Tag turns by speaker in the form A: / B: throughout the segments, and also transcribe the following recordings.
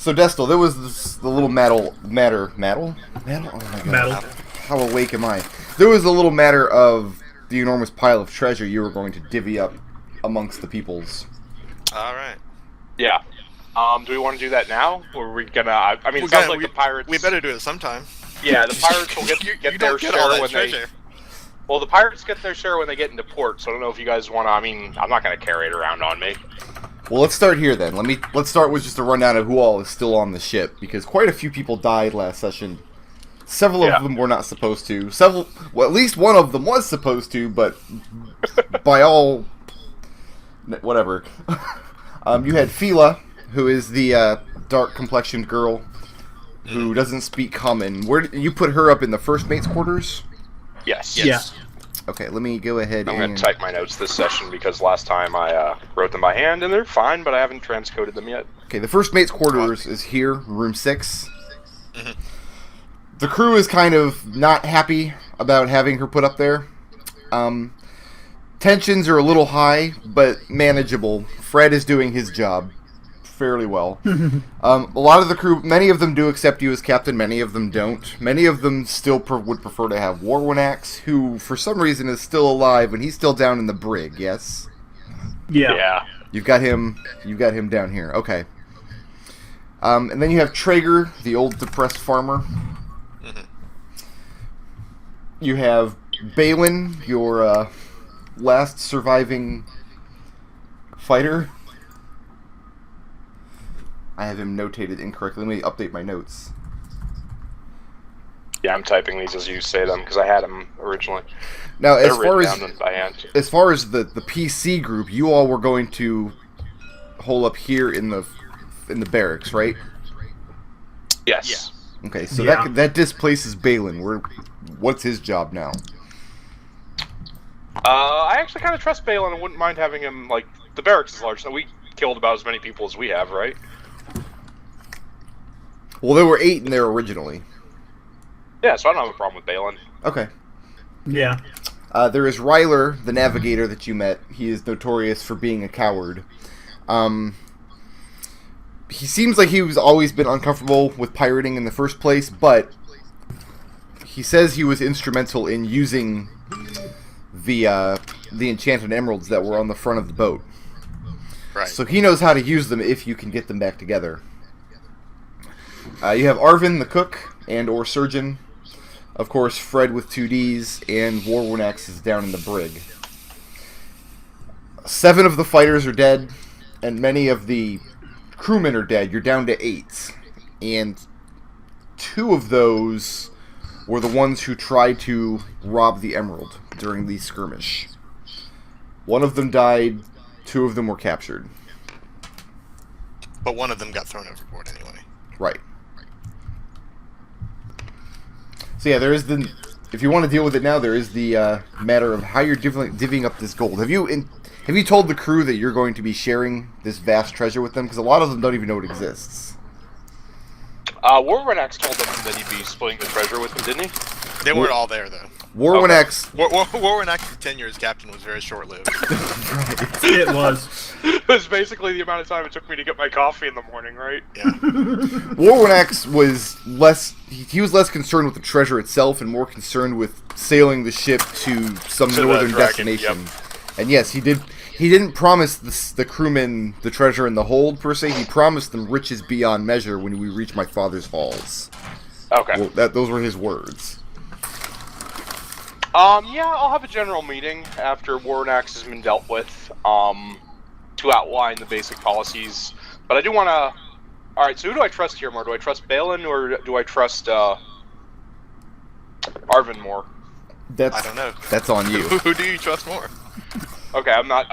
A: So Destil, there was the little matter? Oh my god.
B: Metal.
A: How awake am I? There was a little matter of the enormous pile of treasure you were going to divvy up amongst the peoples.
C: Alright.
D: Yeah. Do we want to do that now? Or are we gonna... I mean, it sounds like the pirates...
C: We better do it sometime.
D: Yeah, the pirates will get their share when they... Well, the pirates get their share when they get into port, so I don't know if you guys want to... I mean, I'm not going to carry it around on me.
A: Well, let's start here then. Let's start with just a rundown of who all is still on the ship, because quite a few people died last session. Several of them were not supposed to. Well, at least one of them was supposed to, but by all... whatever. You had Fila, who is the dark-complexioned girl who doesn't speak common. Where you put her up in the first mate's quarters?
D: Yes.
B: Yeah.
A: Okay, let me go ahead
D: I'm going to type my notes this session because last time I wrote them by hand and they're fine, but I haven't transcoded them yet.
A: Okay, the first mate's quarters is here, room 6. The crew is kind of not happy about having her put up there. Tensions are a little high, but manageable. Fred is doing his job fairly well. A lot of the crew, many of them do accept you as captain, many of them don't. Many of them still would prefer to have Warwinax, who for some reason is still alive and he's still down in the brig, yes?
B: Yeah.
A: You've got him down here, okay. And then you have Traeger, the old depressed farmer. You have Balin, your last surviving fighter. I have him notated incorrectly. Let me update my notes.
D: Yeah, I'm typing these as you say them because I had them originally.
A: Now,
D: They're written down by hand.
A: as far as the PC group, you all were going to hole up here in the barracks, right?
D: Yes.
A: Okay, so
B: Yeah.
A: that displaces Balin. What's his job now?
D: I actually kind of trust Balin and wouldn't mind having him, like, the barracks is large, so we killed about as many people as we have, right?
A: Well, there were 8 in there originally.
D: Yeah, so I don't have a problem with Balin.
A: Okay.
B: Yeah.
A: There is Ryler, the navigator that you met. He is notorious for being a coward. He seems like he's always been uncomfortable with pirating in the first place, but he says he was instrumental in using the enchanted emeralds that were on the front of the boat.
C: Right.
A: So he knows how to use them if you can get them back together. You have Arvin, the cook, and or surgeon. Of course, Fred with 2 Ds, and Warwinax is down in the brig. 7 of the fighters are dead, and many of the crewmen are dead. You're down to 8. And 2 of those were the ones who tried to rob the emerald during the skirmish. 1 of them died, 2 of them were captured.
C: But one of them got thrown overboard anyway.
A: Right. So yeah, there is if you want to deal with it now, there is the matter of how you're divvying up this gold. Have you told the crew that you're going to be sharing this vast treasure with them? Because a lot of them don't even know it exists.
D: Warwinax told them that he'd be splitting the treasure with them, didn't he?
C: They weren't all there, though.
A: Warwinax...
C: Warwinax's tenure as captain was very short-lived.
B: It was.
D: It was basically the amount of time it took me to get my coffee in the morning, right?
C: Yeah.
A: Warwinax was less... He was less concerned with the treasure itself and more concerned with sailing the ship to some northern destination. Yep. And yes, he didn't promise the crewmen the treasure in the hold, per se. He promised them riches beyond measure when we reach my father's halls.
D: Okay.
A: Well, those were his words.
D: Yeah, I'll have a general meeting after Warwinax has been dealt with, to outline the basic policies. But I do want to... Alright, so who do I trust here more? Do I trust Balin, or do I trust, Arvin more?
C: I don't know.
A: That's on you.
C: Who do you trust more?
D: Okay, I'm not...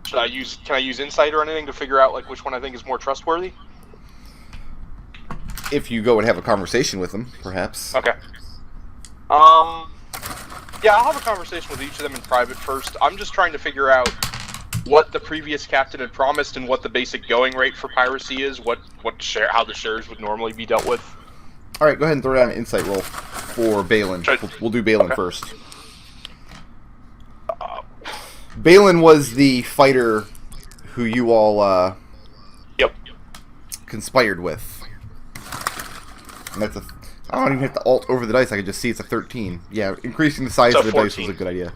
D: can I use insight or anything to figure out, like, which one I think is more trustworthy?
A: If you go and have a conversation with them, perhaps.
D: Okay. Yeah, I'll have a conversation with each of them in private first. I'm just trying to figure out what the previous captain had promised and what the basic going rate for piracy is, how the shares would normally be dealt with.
A: Alright, go ahead and throw down an insight roll for Balin. We'll do Balin first. Balin was the fighter who you all,
D: Yep.
A: conspired with. And that's I don't even have to alt over the dice. I can just see it's a 13. Yeah, increasing the size
D: So
A: of the dice
D: 14.
A: was a good idea.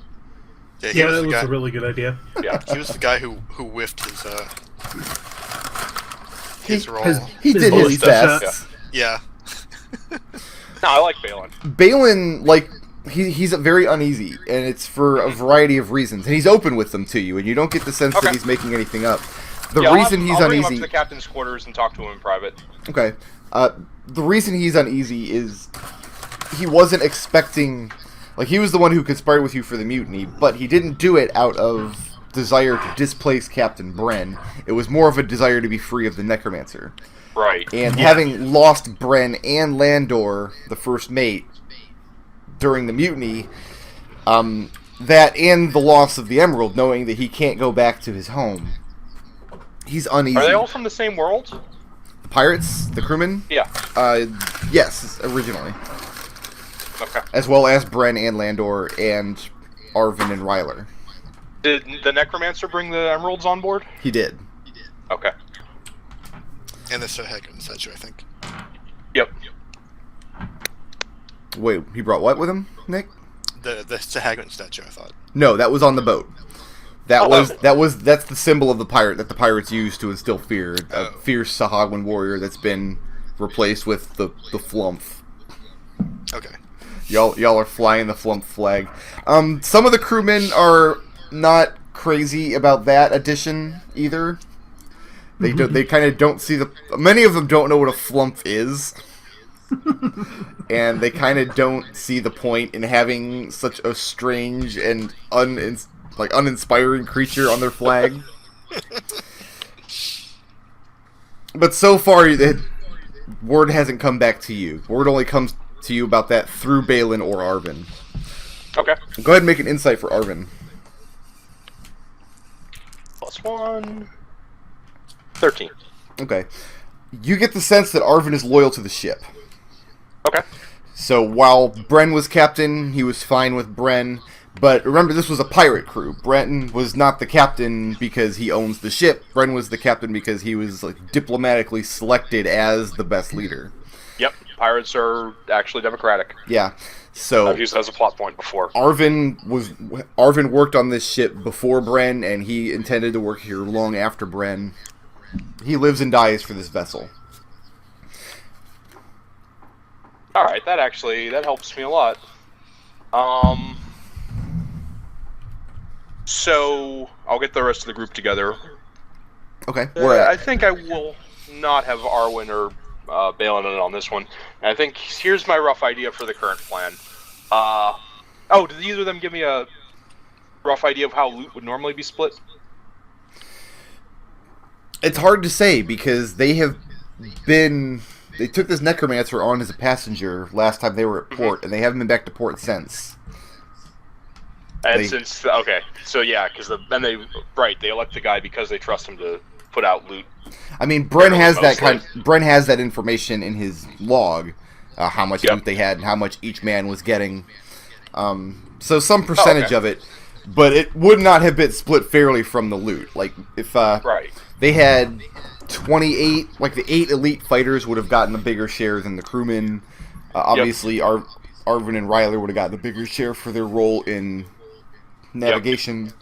B: Yeah, that was a really good idea.
D: Yeah.
C: He was the guy who whiffed his roll.
A: He did
B: bullet
A: his
B: stuff,
A: best.
C: Yeah.
D: No, I like Balin.
A: Balin, like, he's very uneasy, and it's for a variety of reasons. And he's open with them to you, and you don't get the sense that he's making anything up. The reason he's
D: I'll bring him up
A: uneasy...
D: to the captain's quarters and talk to him in private.
A: Okay. The reason he's uneasy is he wasn't expecting... Like, he was the one who conspired with you for the mutiny, but he didn't do it out of desire to displace Captain Bren. It was more of a desire to be free of the Necromancer.
D: Right.
A: And having lost Bren and Landor, the first mate, during the mutiny, that and the loss of the Emerald, knowing that he can't go back to his home, he's uneasy.
D: Are they all from the same world?
A: The pirates? The crewmen?
D: Yeah.
A: Yes, originally.
D: Okay.
A: As well as Bren and Landor and Arvin and Ryler.
D: Did the Necromancer bring the emeralds on board?
A: He did.
D: Okay.
C: And the Sahagrin statue, I think.
D: Yep.
A: Wait, he brought what with him, Nick?
C: The Sahagrin statue, I thought.
A: No, that was on the boat. That's the symbol of the pirate that the pirates use to instill fear. A fierce Sahagwin warrior that's been replaced with the Flumph.
C: Okay.
A: Y'all are flying the Flumph flag. Some of the crewmen are not crazy about that addition either. They kind of don't see many of them don't know what a Flumph is. And they kind of don't see the point in having such a strange and uninspiring creature on their flag. But so far, word hasn't come back to you. Word only comes to you about that through Balin or Arvin.
D: Okay.
A: Go ahead and make an insight for Arvin.
D: +1. 13.
A: Okay. You get the sense that Arvin is loyal to the ship.
D: Okay.
A: So while Bren was captain, he was fine with Bren. But remember, this was a pirate crew. Bren was not the captain because he owns the ship. Bren was the captain because he was diplomatically selected as the best leader.
D: Yep. Pirates are actually democratic.
A: Yeah. So
D: I've used that as a plot point before.
A: Arvin worked on this ship before Bren, and he intended to work here long after Bren. He lives and dies for this vessel.
D: Alright, that helps me a lot. So, I'll get the rest of the group together.
A: Okay, where
D: I
A: at?
D: think I will not have Arwen or Balin in on this one. And I think here's my rough idea for the current plan. Did either of them give me a rough idea of how loot would normally be split?
A: It's hard to say because they took this Necromancer on as a passenger last time they were at port, and they haven't been back to port since.
D: And they elect the guy because they trust him to put out loot.
A: I mean, Bren has that information in his log, how much loot they had and how much each man was getting. So some percentage of it, but it would not have been split fairly from the loot. Like if they had 28, like the 8 elite fighters would have gotten a bigger share than the crewmen. Obviously, Arvin and Ryler would have gotten a bigger share for their role in navigation.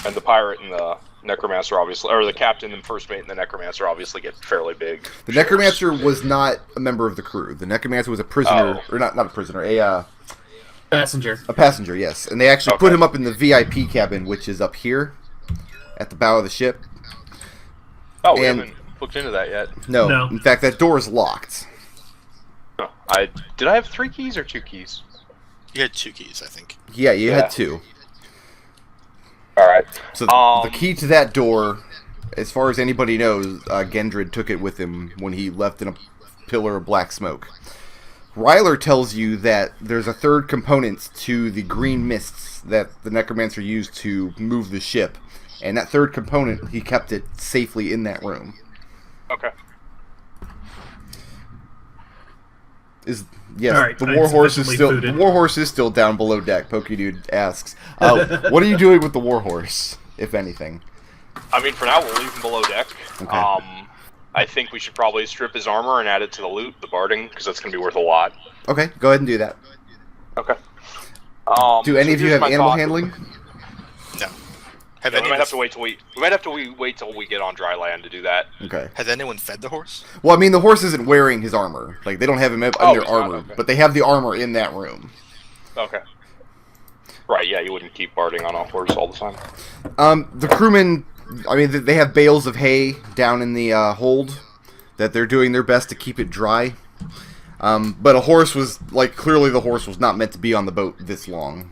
D: And the pirate and the Necromancer obviously, or the captain and first mate and the Necromancer obviously get fairly big.
A: The Necromancer was not a member of the crew. The Necromancer was a prisoner, or not a prisoner, a
B: Passenger.
A: A passenger, yes. And they actually put him up in the VIP cabin, which is up here at the bow of the ship.
D: Oh, we haven't looked into that yet.
A: No. In fact, that door is locked.
D: Oh, did I have 3 keys or 2 keys?
C: You had 2 keys, I think.
A: Yeah, you had 2.
D: Alright.
A: So the key to that door, as far as anybody knows, Gendred took it with him when he left in a pillar of black smoke. Ryler tells you that there's a third component to the green mists that the Necromancer used to move the ship. And that third component, he kept it safely in that room.
D: Okay.
B: Right,
A: the warhorse is still down below deck. Pokey Dude asks, "What are you doing with the warhorse, if anything?"
D: I mean, for now we'll leave him below deck.
A: Okay.
D: I think we should probably strip his armor and add it to the loot, the barding, because that's going to be worth a lot.
A: Okay, go ahead and do that.
D: Okay.
A: Do any of you have animal handling?
C: No.
D: We might have to wait till we get on dry land to do that.
A: Okay.
C: Has anyone fed the horse?
A: Well, I mean, the horse isn't wearing his armor. Like, they don't have him in their armor,
D: okay.
A: but they have the armor in that room.
D: Okay. Right, yeah, you wouldn't keep barding on a horse all the time.
A: The crewmen, I mean, they have bales of hay down in the hold that they're doing their best to keep it dry. But a horse was, like, clearly the horse was not meant to be on the boat this long.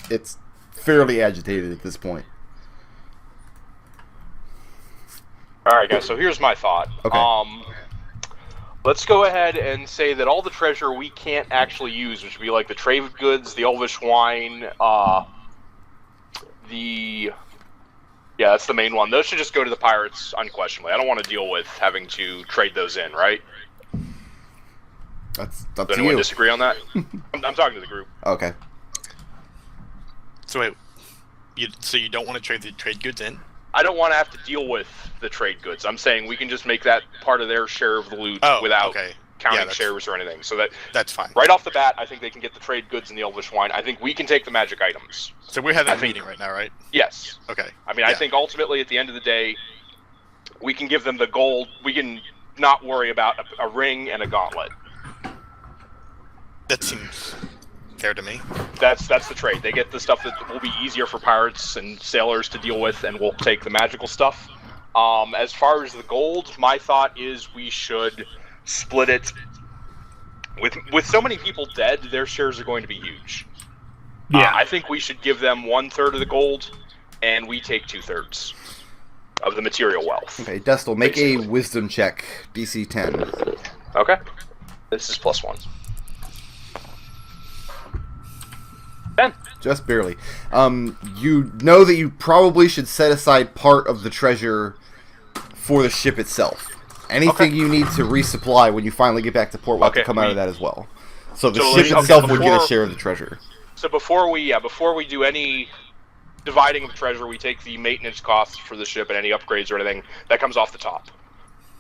A: It's fairly agitated at this point.
D: Alright, guys, so here's my thought.
A: Okay.
D: Let's go ahead and say that all the treasure we can't actually use, which would be like the trade goods, the elvish wine, yeah, that's the main one. Those should just go to the pirates, unquestionably. I don't want to deal with having to trade those in, right?
A: That's
D: Does anyone disagree on that? I'm talking to the group.
A: Okay.
C: So wait, so you don't want to trade the trade goods in?
D: I don't want to have to deal with the trade goods. I'm saying we can just make that part of their share of the loot without counting shares or anything. So
C: that's fine.
D: Right off the bat, I think they can get the trade goods and the elvish wine. I think we can take the magic items.
C: So we're having a meeting right now, right?
D: Yes.
C: Okay.
D: I mean, I think ultimately at the end of the day, we can give them the gold. We can not worry about a ring and a gauntlet.
C: That seems fair to me.
D: That's the trade. They get the stuff that will be easier for pirates and sailors to deal with, and we'll take the magical stuff. As far as the gold, my thought is we should split it. With so many people dead, their shares are going to be huge.
B: Yeah.
D: I think we should give them 1/3 of the gold, and we take 2/3 of the material wealth.
A: Okay, Destil, make a wisdom check, DC 10.
D: Okay. This is +1. 10.
A: Just barely. You know that you probably should set aside part of the treasure for the ship itself. Anything you need to resupply when you finally get back to port will have to come out of that as well. So the ship itself would get a share of the treasure.
D: So before we do any dividing of treasure, we take the maintenance costs for the ship and any upgrades or anything that comes off the top.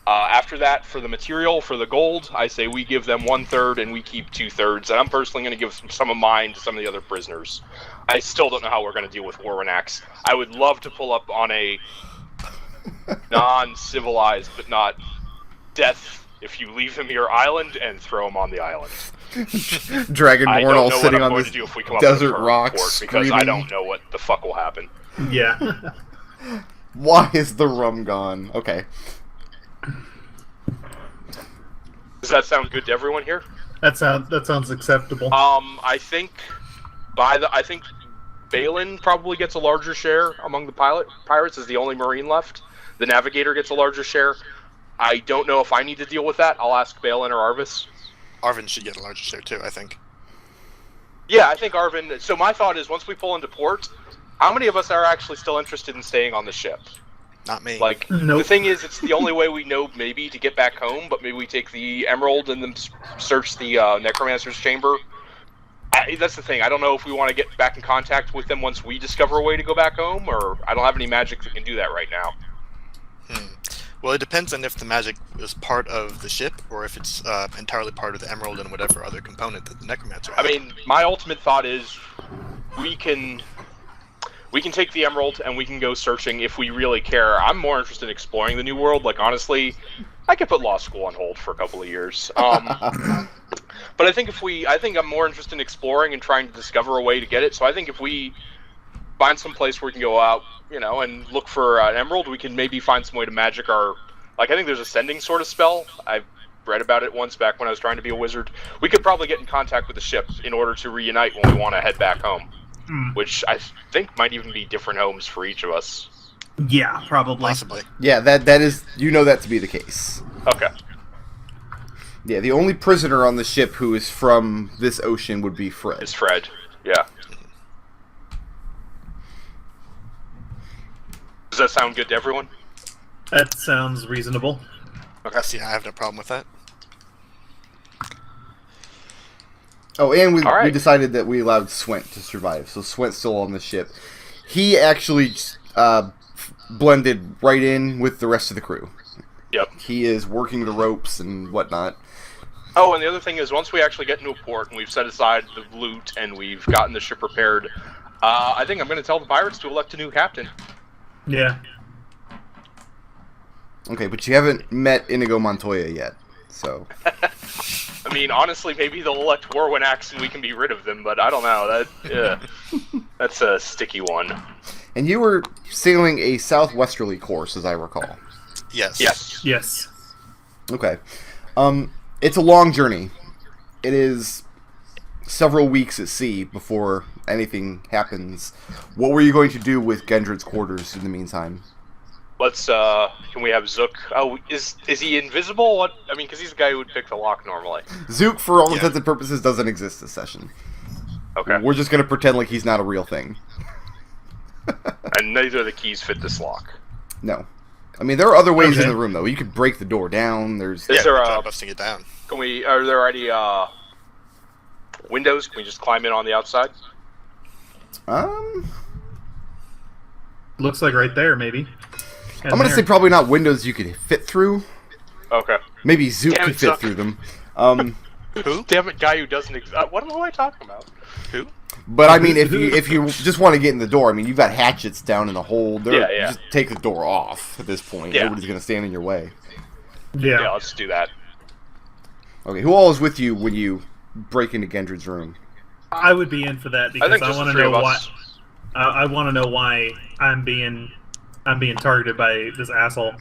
D: After that, for the material, for the gold, I say we give them 1/3 and we keep 2/3. And I'm personally going to give some of mine to some of the other prisoners. I still don't know how we're going to deal with Warwanax. I would love to pull up on a non-civilized, but not death, if you leave him your island, and throw him on the island.
A: Dragonborn all sitting on this desert rock,
D: because I don't know what the fuck will happen.
B: Yeah.
A: Why is the rum gone? Okay.
D: Does that sound good to everyone here?
B: That sounds acceptable.
D: I think Balin probably gets a larger share among the pirates, is the only Marine left. The Navigator gets a larger share. I don't know if I need to deal with that. I'll ask Balin or Arvis.
C: Arvin should get a larger share too, I think.
D: Yeah, I think Arvin... So my thought is, once we pull into port, how many of us are actually still interested in staying on the ship?
C: Not me.
D: Like,
B: Nope.
D: The thing is, it's the only way we know maybe to get back home, but maybe we take the Emerald and then search the Necromancer's Chamber. That's the thing. I don't know if we want to get back in contact with them once we discover a way to go back home, or I don't have any magic that can do that right now.
C: Well, it depends on if the magic is part of the ship, or if it's entirely part of the Emerald and whatever other component that the Necromancer has.
D: I mean, my ultimate thought is we can take the Emerald and we can go searching if we really care. I'm more interested in exploring the New World. Like, honestly, I could put law school on hold for a couple of years. But I think I'm more interested in exploring and trying to discover a way to get it. So I think if we find some place where we can go out, and look for an emerald, we can maybe find some way to magic our... Like, I think there's a sending sort of spell. I've read about it once back when I was trying to be a wizard. We could probably get in contact with the ship in order to reunite when we want to head back home. Which I think might even be different homes for each of us.
B: Yeah, probably.
C: Possibly.
A: Yeah, that is... You know that to be the case.
D: Okay.
A: Yeah, the only prisoner on the ship who is from this ocean would be Fred.
D: It's Fred. Yeah. Does that sound good to everyone?
B: That sounds reasonable.
C: Okay. See, I have no problem with that.
A: Oh, and we decided that we allowed Swent to survive, so Swent's still on the ship. He actually blended right in with the rest of the crew.
D: Yep.
A: He is working the ropes and whatnot.
D: Oh, and the other thing is, once we actually get into a port and we've set aside the loot and we've gotten the ship repaired, I think I'm going to tell the pirates to elect a new captain.
B: Yeah.
A: Okay, but you haven't met Inigo Montoya yet, so...
D: I mean, honestly, maybe they'll elect Warwinax and we can be rid of them, but I don't know. That's a sticky one.
A: And you were sailing a southwesterly course, as I recall.
C: Yes.
D: Yes.
B: Yes.
A: Okay. It's a long journey. It is several weeks at sea before anything happens. What were you going to do with Gendred's quarters in the meantime?
D: Let's, can we have Zook? Oh, is he invisible? What? I mean, because he's the guy who would pick the lock normally.
A: Zook, for all intents and purposes, doesn't exist this session.
D: Okay.
A: We're just going to pretend like he's not a real thing.
D: And neither of the keys fit this lock.
A: No. I mean, there are other ways
B: Okay.
A: in the room, though. You could break the door down. There's...
D: Is there
C: we're
D: a...
C: trying busting it down.
D: Are there any, windows? Can we just climb in on the outside?
B: Looks like right there, maybe.
A: I'm going to say probably not windows you could fit through.
D: Okay.
A: Maybe Zook
D: Damn
A: could
D: it,
A: fit
D: Zook.
A: through them.
C: Who?
D: Damn it, guy who doesn't exist. What am I talking about?
C: Who?
A: But I mean, if you just want to get in the door, I mean, you've got hatchets down in the hold.
D: Yeah.
A: Just take the door off at this point.
D: Yeah.
A: Nobody's going to stand in your way.
B: Yeah.
D: Yeah, let's do that.
A: Okay, who all is with you when you break into Gendred's room?
B: I would be in for that because
D: think
B: I
D: just
B: want
D: the
B: to
D: three
B: know
D: of
B: why.
D: us.
B: I want to know why I'm being targeted by this asshole.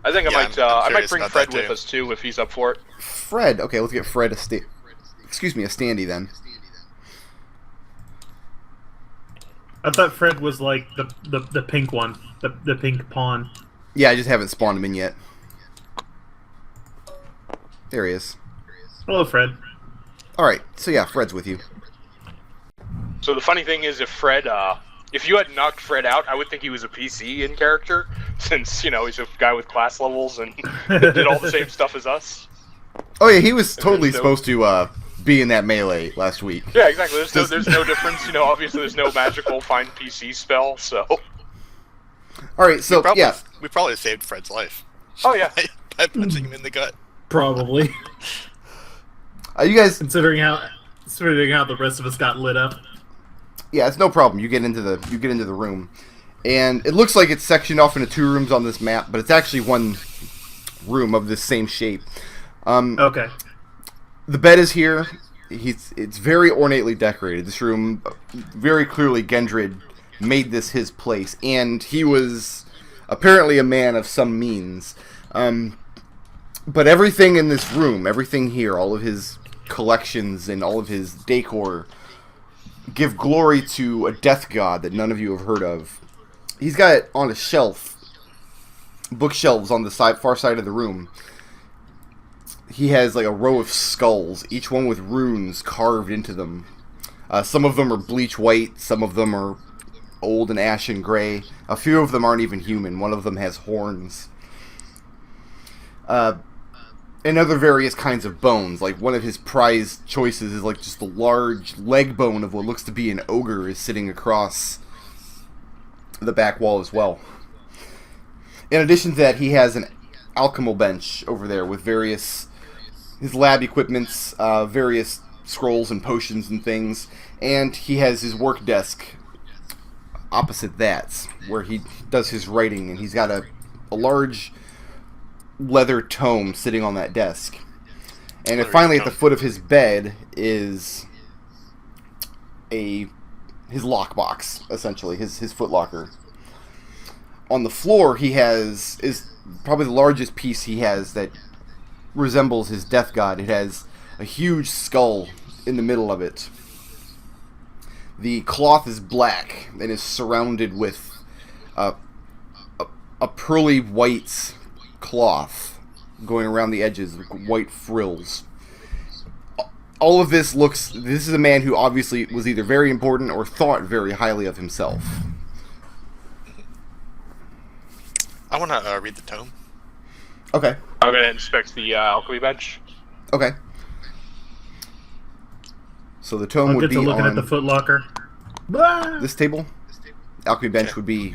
D: I think
C: Yeah,
D: I
C: I'm
D: might
C: curious
D: bring
C: about
D: Fred
C: that,
D: with
C: too.
D: us too if he's up for it.
A: Fred. Okay, let's get Fred a standy then.
B: I thought Fred was like the pink one, the pink pawn.
A: Yeah, I just haven't spawned him in yet. There he is.
B: Hello, Fred.
A: Alright, so yeah, Fred's with you.
D: So the funny thing is, if you had knocked Fred out, I would think he was a PC in character, since, he's a guy with class levels and did all the same stuff as us.
A: Oh yeah, he was totally
D: there's no-
A: supposed to be in that melee last week.
D: Yeah, exactly. There's no difference. Obviously there's no magical find PC spell, so...
A: Alright, so yeah.
C: We probably saved Fred's life
D: Oh, yeah.
C: by punching him in the gut.
B: Probably,
A: You guys,
B: considering how the rest of us got lit up.
A: yeah, it's no problem. You get into the room, and it looks like it's sectioned off into 2 rooms on this map, but it's actually one room of this same shape.
B: Okay.
A: The bed is here. It's very ornately decorated. This room, very clearly, Gendred made this his place, and he was apparently a man of some means. But everything in this room, everything here, all of his collections and all of his decor, give glory to a death god that none of you have heard of. He's got it on a shelf, bookshelves on the far side of the room. He has like a row of skulls, each one with runes carved into them. Some of them are bleach white, some of them are old and ashen gray. A few of them aren't even human. One of them has horns. And other various kinds of bones. Like one of his prized choices is like just a large leg bone of what looks to be an ogre is sitting across the back wall as well. In addition to that, he has an alchemical bench over there with his lab equipments, various scrolls and potions and things, and he has his work desk opposite that, where he does his writing, and he's got a large leather tome sitting on that desk. And
C: Leather
A: finally, at
C: tome.
A: the foot of his bed is his lockbox, essentially, his footlocker. On the floor, is probably the largest piece he has that resembles his death god. It has a huge skull in the middle of it. The cloth is black and is surrounded with a pearly white cloth going around the edges, with white frills. All of this this is a man who obviously was either very important or thought very highly of himself.
C: I want to read the tome.
A: Okay.
D: I'm going to inspect the alchemy bench.
A: Okay. So the tome
B: I'll
A: would
B: get
A: be
B: to looking
A: on
B: at the footlocker. Blah!
A: this table. Alchemy bench would be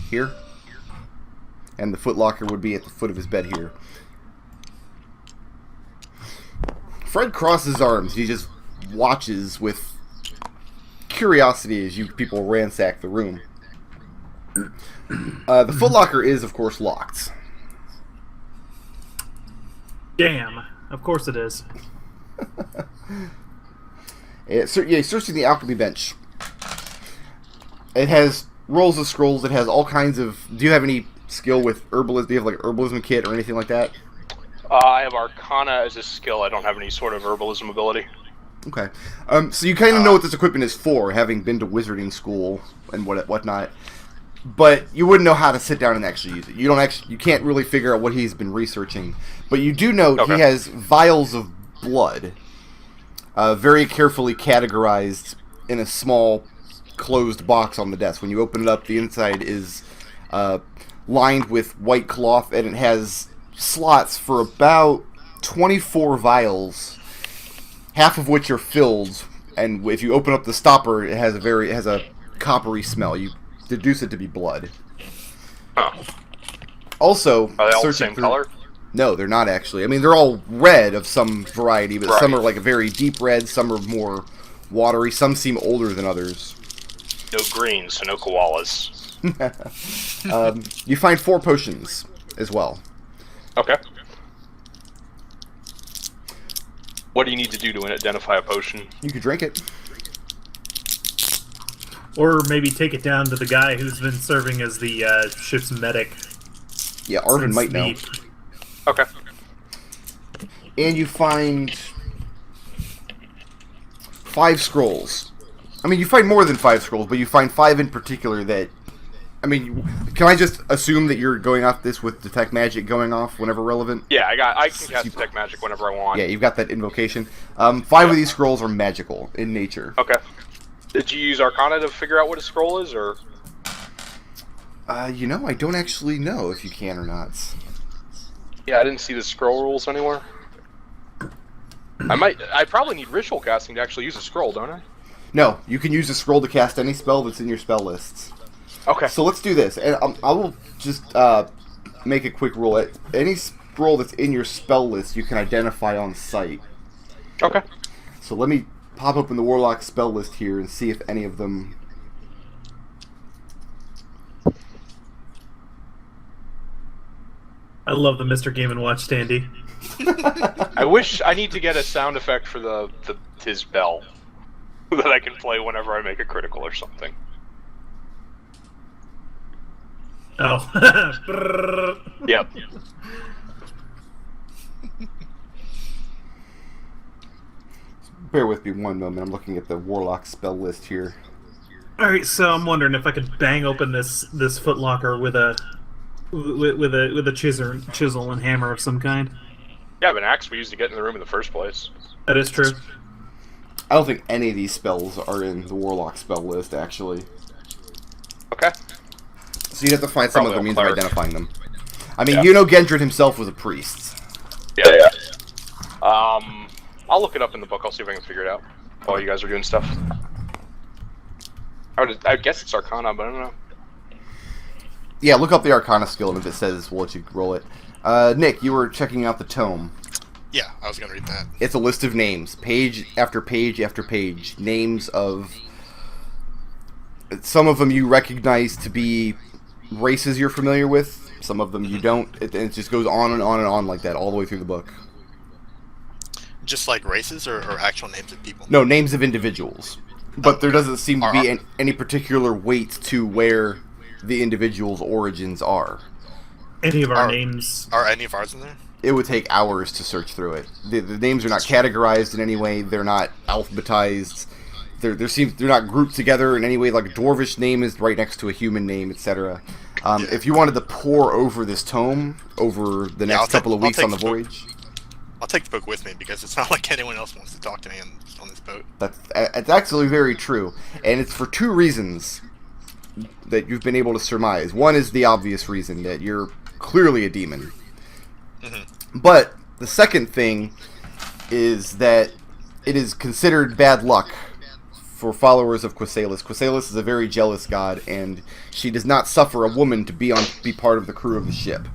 A: here. and the footlocker would be at the foot of his bed here. Fred crosses his arms. He just watches with curiosity as you people ransack the room. The footlocker is, of course, locked.
B: Damn. Of course it is.
A: Searching the alchemy bench. It has rolls of scrolls. It has all kinds of... Do you have any skill with herbalism? Do you have like herbalism kit or anything like that?
D: I have Arcana as a skill. I don't have any sort of herbalism ability.
A: Okay. So you kind of know what this equipment is for, having been to wizarding school and whatnot. But you wouldn't know how to sit down and actually use it. You can't really figure out what he's been researching. But you do know he has vials of blood, very carefully categorized in a small closed box on the desk. When you open it up, the inside is lined with white cloth, and it has slots for about 24 vials, half of which are filled. And if you open up the stopper, it has a coppery smell. You deduce it to be blood.
D: Oh.
A: Also,
D: are they all the same color?
A: No, they're not actually. I mean, they're all red of some variety, but some are like a very deep red, some are more watery, some seem older than others.
D: No green, so no koalas.
A: You find 4 potions as well.
D: Okay. What do you need to do to identify a potion?
A: You could drink it.
B: Or maybe take it down to the guy who's been serving as the ship's medic.
A: Yeah, Orphan might know.
D: Okay.
A: And you find 5 scrolls. I mean, you find more than 5 scrolls, but you find 5 in particular that... I mean, can I just assume that you're going off this with Detect Magic going off whenever relevant?
D: Yeah, I can cast Detect Magic whenever I want.
A: Yeah, you've got that invocation. 5 of these scrolls are magical in nature.
D: Okay. Did you use Arcana to figure out what a scroll is, or...?
A: I don't actually know if you can or not.
D: Yeah, I didn't see the scroll rules anywhere. I probably need ritual casting to actually use a scroll, don't I?
A: No, you can use a scroll to cast any spell that's in your spell lists.
D: Okay.
A: So let's do this, and I will just make a quick rule. Any scroll that's in your spell list, you can identify on sight.
D: Okay.
A: So let me pop open the Warlock spell list here and see if any of them...
B: I love the Mr. Game & Watch standee.
D: I need to get a sound effect for his bell that I can play whenever I make a critical or something.
B: Oh.
D: Yep.
A: Bear with me one moment. I'm looking at the Warlock spell list here.
B: Alright, so I'm wondering if I could bang open this footlocker with a chisel and hammer of some kind.
D: Yeah, but an axe we used to get in the room in the first place.
B: That is true.
A: I don't think any of these spells are in the Warlock spell list, actually.
D: Okay.
A: So you'd have to find some
D: Probably
A: other means
D: cleric.
A: of identifying them. I mean, Gendred himself was a priest.
D: Yeah. I'll look it up in the book. I'll see if I can figure it out while you guys are doing stuff. I guess it's Arcana, but I don't know.
A: Yeah, look up the Arcana skill, and if it says, we'll let you roll it. Nick, you were checking out the tome.
C: Yeah, I was going to read that.
A: It's a list of names, page after page after page. Names of... Some of them you recognize to be races you're familiar with. Some of them you don't. It just goes on and on and on like that all the way through the book.
C: Just like races or actual names of people?
A: No, names of individuals. But there doesn't seem to be any particular weight to where the individual's origins are.
B: Any of our names...
C: Are any of ours in there?
A: It would take hours to search through it. The names are not categorized in any way. They're not alphabetized. They're not grouped together in any way. Like a dwarvish name is right next to a human name, etc. If you wanted to pore over this tome over the next couple of weeks on the voyage...
C: I'll take the book with me, because it's not like anyone else wants to talk to me on this boat.
A: That's actually very true. And it's for 2 reasons that you've been able to surmise. One is the obvious reason, that you're clearly a demon. Mm-hmm. But the second thing is that it is considered bad luck for followers of Quasalis. Quasalis is a very jealous god, and she does not suffer a woman to be part of the crew of the ship.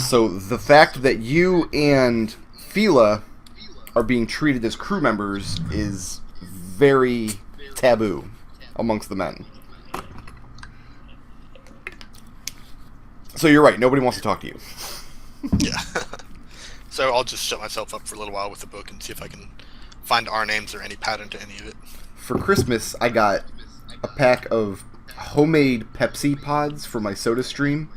A: So the fact that you and Fila are being treated as crew members is very taboo amongst the men. So you're right, nobody wants to talk to you.
C: Yeah. So I'll just shut myself up for a little while with the book and see if I can find our names or any pattern to any of it.
A: For Christmas, I got a pack of homemade Pepsi pods for my soda stream.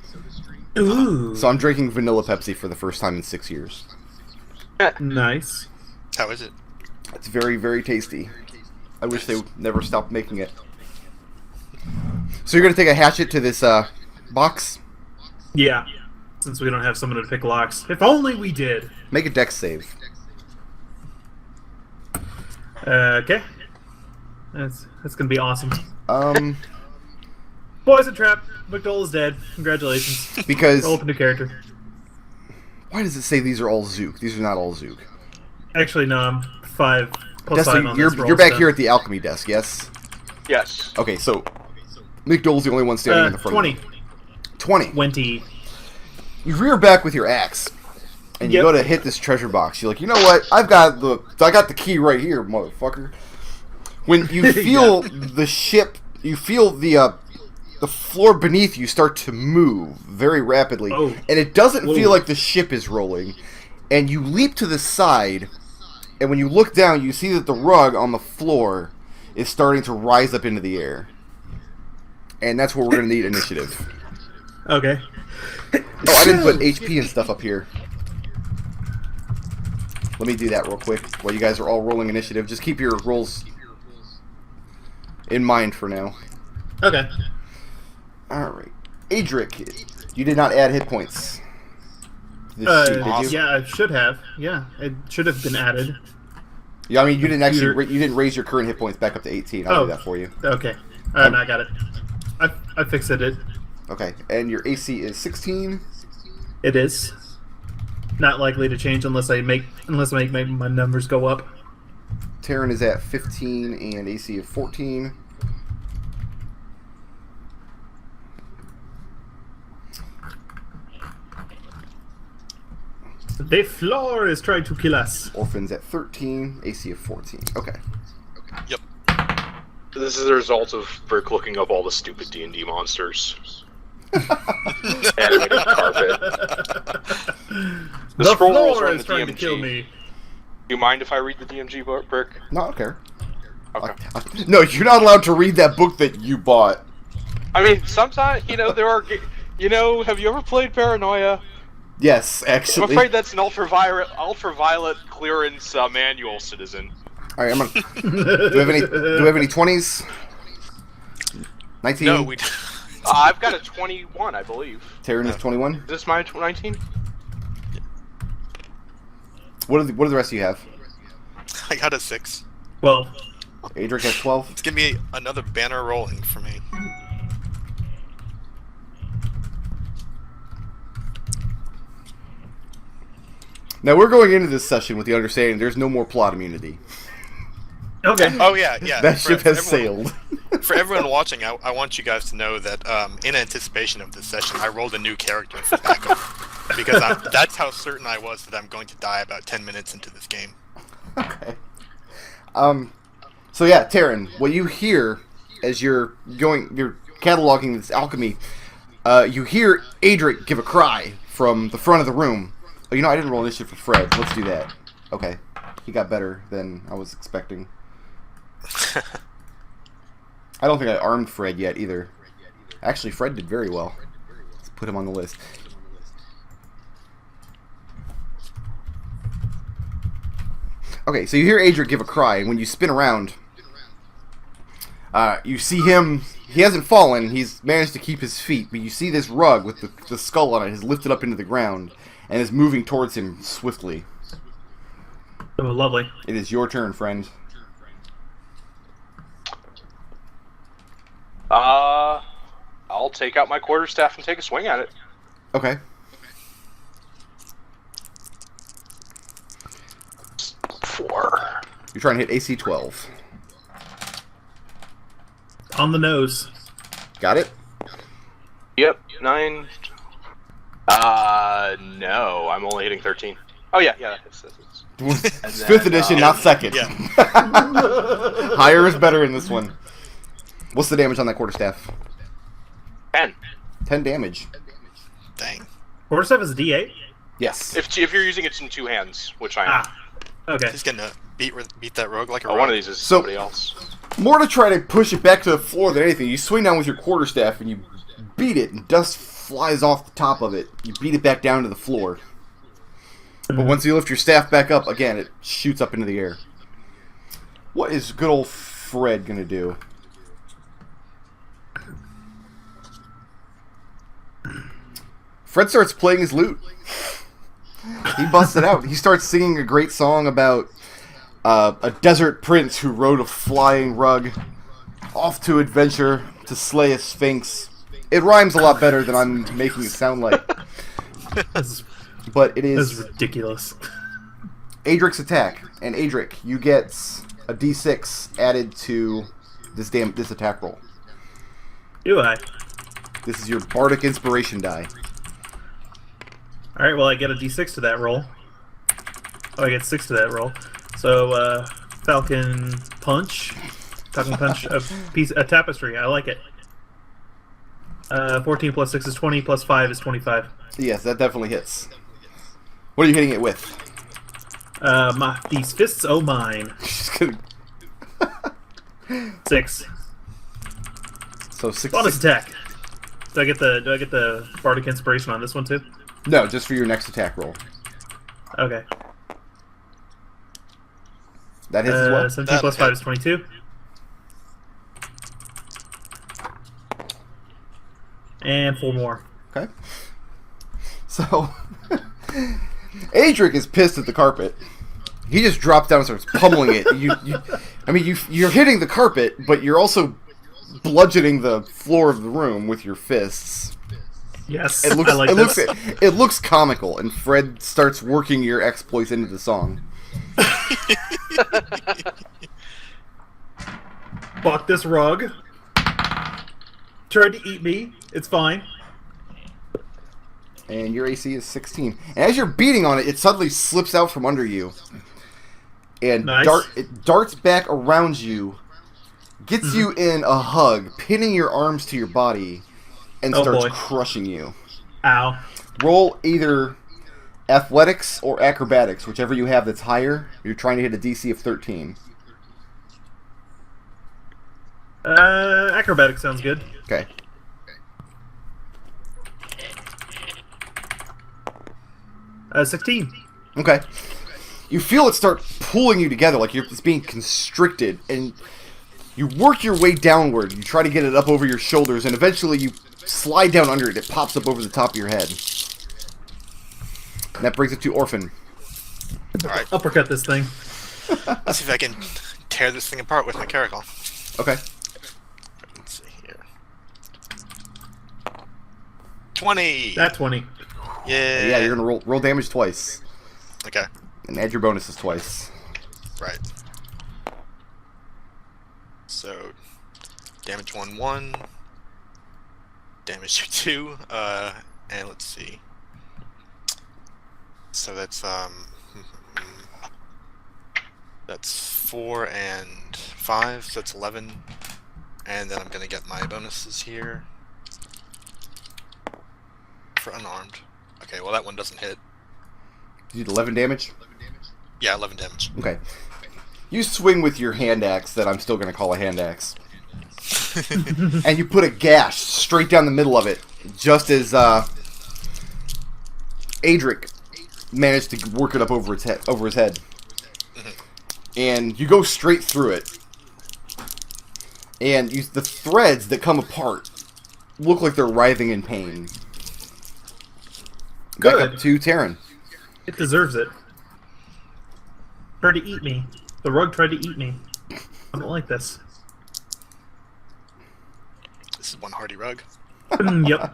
B: Ooh.
A: So I'm drinking vanilla Pepsi for the first time in 6 years.
B: Nice.
C: How is it?
A: It's very, very tasty. I wish they would never stop making it. So you're going to take a hatchet to this box?
B: Yeah. Since we don't have someone to pick locks. If only we did.
A: Make a dex save.
B: Okay. That's gonna be awesome. Poison trap. McDohl is dead. Congratulations.
A: Because...
B: Roll up a new character.
A: Why does it say these are all Zook? These are not all Zook.
B: Actually, no. I'm 5 plus 5 on
A: you're,
B: this roll,
A: you're back
B: so.
A: here at the alchemy desk, yes?
D: Yes.
A: Okay, so McDohl's the only one standing in the front
B: 20.
A: of you. 20.
B: 20.
A: You rear back with your axe, and you
B: Yep.
A: go to hit this treasure box. You're like, you know what? I got the key right here, motherfucker. When you feel the ship, you feel the floor beneath you start to move very rapidly,
B: Oh.
A: and it doesn't
B: Whoa.
A: feel like the ship is rolling. And you leap to the side, and when you look down, you see that the rug on the floor is starting to rise up into the air. And that's where we're going to need initiative.
B: Okay.
A: Oh, I didn't put HP and stuff up here. Let me do that real quick while you guys are all rolling initiative. Just keep your rolls in mind for now.
B: Okay.
A: Alright. Adric, you did not add hit points to this sheet, did you?
B: Yeah, I should have. Yeah, it should have been added.
A: Yeah, I mean, you didn't actually
B: Computer-
A: you didn't raise your current hit points back up to 18. I'll do that for you.
B: Okay. No, I got it. I fixed it.
A: Okay, and your AC is 16.
B: It is not likely to change unless I make my numbers go up.
A: Tarin is at 15 and AC of 14.
B: The floor is trying to kill us.
A: Orphan's at 13, AC of 14. Okay.
C: Yep.
D: This is the result of Brick looking up all the stupid D&D monsters. Animated carpet.
B: The
D: scroll rules
B: floor
D: are in
B: is
D: the
B: trying to
D: DMG.
B: kill me.
D: Do you mind if I read the DMG book, Brick?
A: No, I don't care.
D: Okay.
A: No, you're not allowed to read that book that you bought.
D: I mean, sometimes, there are... have you ever played Paranoia?
A: Yes,
D: I'm
A: actually.
D: afraid that's an ultraviolet clearance manual, citizen.
A: All right, I'm gonna. Do we have any 20s? 19.
C: No, we.
D: I've got a 21, I believe.
A: Tarin is 21.
D: Is this my 19?
A: What do the rest of you have?
C: I got a 6.
B: Well,
A: Adric has 12.
C: It's gonna be another banner rolling for me.
A: Now we're going into this session with the understanding there's no more plot immunity.
B: okay.
C: Oh yeah, yeah.
A: That ship has
C: everyone-
A: sailed.
C: For everyone watching, I want you guys to know that in anticipation of this session, I rolled a new character for backup because that's how certain I was that I'm going to die about 10 minutes into this game.
A: Okay. So yeah, Tarin, what you hear as you're cataloging this alchemy, you hear Adric give a cry from the front of the room. Oh, I didn't roll initiative for Fred. Let's do that. Okay. He got better than I was expecting. I don't think I armed Fred yet either. Actually, Fred did very well. Let's put him on the list. Okay, so you hear Adric give a cry, and when you spin around, you see him. He hasn't fallen. He's managed to keep his feet, but you see this rug with the skull on it has lifted up into the ground and is moving towards him swiftly.
B: Oh, lovely.
A: It is your turn, friend.
D: I'll take out my quarterstaff and take a swing at it.
A: Okay.
D: Four.
A: You're trying to hit AC 12.
B: On the nose.
A: Got it?
D: Yep, 9. No, I'm only hitting 13. Oh yeah, that's.
A: It's 5th edition, not 2nd.
C: Yeah.
A: Higher is better in this one. What's the damage on that quarterstaff?
D: 10.
A: 10 damage.
C: Dang.
B: Quarterstaff is a D8?
A: Yes.
D: If you're using it in 2 hands, which I am.
B: Ah. Okay.
C: He's gonna beat that rogue like a
D: Oh,
C: rogue.
D: one of these is
A: So-
D: somebody else.
A: More to try to push it back to the floor than anything. You swing down with your quarterstaff and you beat it, and dust flies off the top of it. You beat it back down to the floor. But once you lift your staff back up, again, it shoots up into the air. What is good old Fred gonna do? Fred starts playing his lute. He busts it out. He starts singing a great song about a desert prince who rode a flying rug off to adventure to slay a sphinx. It rhymes a lot better than I'm making it sound like.
B: This
A: But it
B: is
A: is
B: ridiculous.
A: Adric's attack. And Adric, you get a d6 added to this attack roll.
B: Do I?
A: This is your bardic inspiration die.
B: Alright, well, I get a D6 to that roll. Oh, I get 6 to that roll. So, Falcon Punch. Falcon Punch, a tapestry. I like it. 14 plus 6 is 20, plus 5 is 25.
A: Yes, that definitely hits. What are you hitting it with?
B: These fists, oh mine.
A: Just gonna...
B: 6.
A: So 6.
B: Bonus attack. Do I get the bardic inspiration on this one too?
A: No, just for your next attack roll.
B: Okay.
A: That hits as well.
B: 17 plus 5 is 22. And 4 more.
A: Okay. So, Adric is pissed at the carpet. He just drops down and starts pummeling it. You're hitting the carpet, but you're also bludgeoning the floor of the room with your fists.
B: Yes,
A: It looks,
B: I like
A: it
B: this.
A: looks, it looks comical, and Fred starts working your exploits into the song.
B: Bought this rug. Tried to eat me. It's fine.
A: And your AC is 16. And as you're beating on it, it suddenly slips out from under you. And
B: Nice.
A: it darts back around you, gets you in a hug, pinning your arms to your body, and
B: Oh,
A: starts
B: boy.
A: crushing you.
B: Ow.
A: Roll either athletics or acrobatics, whichever you have that's higher. You're trying to hit a DC of 13.
B: Acrobatic sounds good.
A: Okay.
B: Uh, 16.
A: Okay. You feel it start pulling you together, like it's being constricted, and you work your way downward. You try to get it up over your shoulders, and eventually you slide down under it. It pops up over the top of your head. And that brings it to Orphan.
C: Alright,
B: Uppercut this thing.
C: let's see if I can tear this thing apart with my caracal.
A: Okay.
C: Let's see here. 20!
B: That 20.
C: Yeah.
A: Yeah, you're gonna roll damage twice,
C: Okay,
A: and add your bonuses twice.
C: right. So, damage 1, damage 2, and let's see. So that's 4 and 5, so that's 11. And then I'm gonna get my bonuses here. For unarmed. Okay, well that one doesn't hit.
A: You did 11 damage?
C: Yeah, 11 damage.
A: Okay. You swing with your hand axe that I'm still going to call a hand axe. And you put a gash straight down the middle of it, just as Adric managed to work it up over his head. And you go straight through it. And the threads that come apart look like they're writhing in pain. Back
B: Good.
A: up to Tarin.
B: It deserves it. Tried to eat me. The rug tried to eat me. I don't like this.
C: This is one hardy rug.
B: Yep.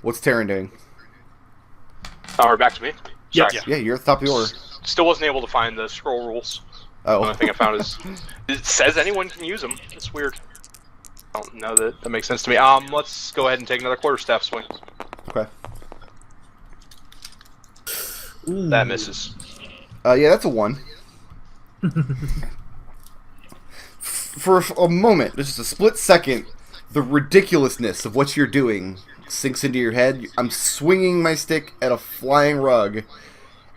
A: What's Tarin doing?
D: Or back to me.
B: Yep.
D: Sorry.
A: Yeah, you're at the top of the order.
D: Still wasn't able to find the scroll rules.
A: Oh.
D: The only thing I found is it says anyone can use them. It's weird. I don't know that makes sense to me. Let's go ahead and take another quarterstaff swing.
A: Okay.
B: Ooh.
D: That misses.
A: Yeah, that's a 1. For a moment, just a split second, the ridiculousness of what you're doing sinks into your head. I'm swinging my stick at a flying rug,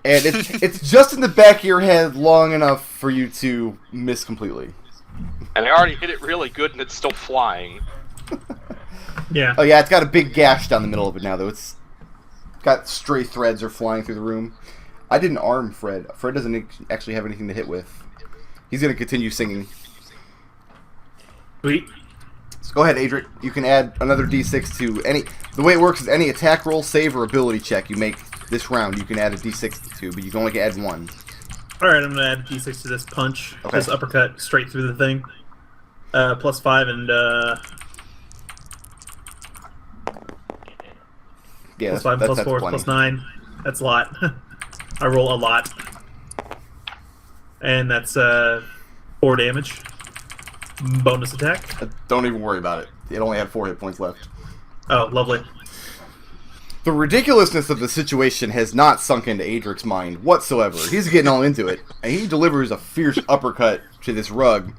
A: and it's just in the back of your head long enough for you to miss completely.
D: And I already hit it really good, and it's still flying.
B: Yeah.
A: Oh yeah, it's got a big gash down the middle of it now, though. It's got stray threads are flying through the room. I didn't arm Fred. Fred doesn't actually have anything to hit with. He's going to continue singing.
B: Sweet.
A: So go ahead, Adric. You can add another d6 to any... The way it works is any attack roll, save, or ability check you make this round, you can add a d6 to, but you can only add 1.
B: Alright, I'm going to add d6 to this punch.
A: Okay.
B: This uppercut straight through the thing. Plus 5 and...
A: Yeah,
B: plus 5, plus 4,
A: plenty.
B: plus 9. That's a lot. I roll a lot. And that's 4 damage. Bonus attack.
A: Don't even worry about it. It only had 4 hit points left.
B: Oh, lovely.
A: The ridiculousness of the situation has not sunk into Adric's mind whatsoever. He's getting all into it, and he delivers a fierce uppercut to this rug,